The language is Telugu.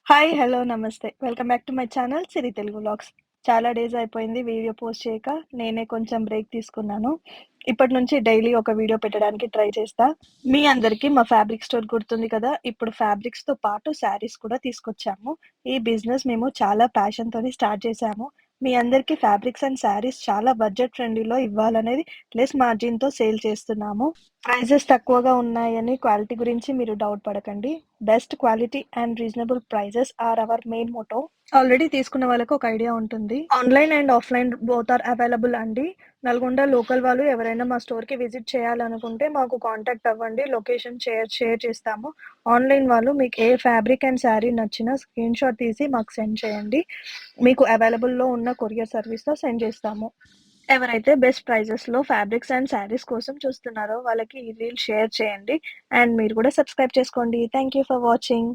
హాయ్. హలో. నమస్తే. Welcome back to my channel Siri Telugu vlogs. చాలా డేస్ అయిపోయింది వీడియో పోస్ట్ చేయక. నేనే కొంచెం బ్రేక్ తీసుకున్నాను. ఇప్పటి నుంచి డైలీ ఒక వీడియో పెట్టడానికి ట్రై చేస్తా. మీ అందరికీ మా ఫ్యాబ్రిక్ స్టోర్ గుర్తుంది కదా! ఇప్పుడు ఫ్యాబ్రిక్స్‌తో పాటు శారీస్ కూడా తీసుకొచ్చాము. ఈ బిజినెస్ మేము చాలా ప్యాషన్‌తోని స్టార్ట్ చేశాము. మీ అందరికీ ఫ్యాబ్రిక్స్ అండ్ శారీస్ చాలా బడ్జెట్ ఫ్రెండ్లీలో ఇవ్వాలనేది లెస్ మార్జిన్‌తో సేల్ చేస్తున్నాము. ప్రైజెస్ తక్కువగా ఉన్నాయని క్వాలిటీ గురించి మీరు డౌట్ పడకండి. Best quality and reasonable prices are our main motto. Already తీసుకున్న వాళ్ళకి ఒక ఐడియా ఉంటుంది. Online and offline both are available అండి. నల్గొండ లోకల్ వాళ్ళు ఎవరైనా మా స్టోర్‌కి విజిట్ చేయాలనుకుంటే మాకు కాంటాక్ట్ అవ్వండి. లొకేషన్ షేర్ చేస్తాము. ఆన్‌లైన్ వాళ్ళు మీకు ఏ ఫ్యాబ్రిక్ అండ్ శారీ నచ్చినా స్క్రీన్‌షాట్ తీసి మాకు సెండ్ చేయండి. మీకు అవైలబుల్‌లో ఉన్న కొరియర్ సర్వీస్‌తో సెండ్ చేస్తాము. ఎవరైతే బెస్ట్ ప్రైజెస్‌లో ఫ్యాబ్రిక్స్ అండ్ శారీస్ కోసం చూస్తున్నారో వాళ్ళకి ఈ రీల్ షేర్ చేయండి. అండ్ మీరు కూడా సబ్స్క్రైబ్ చేసుకోండి. Thank you for watching.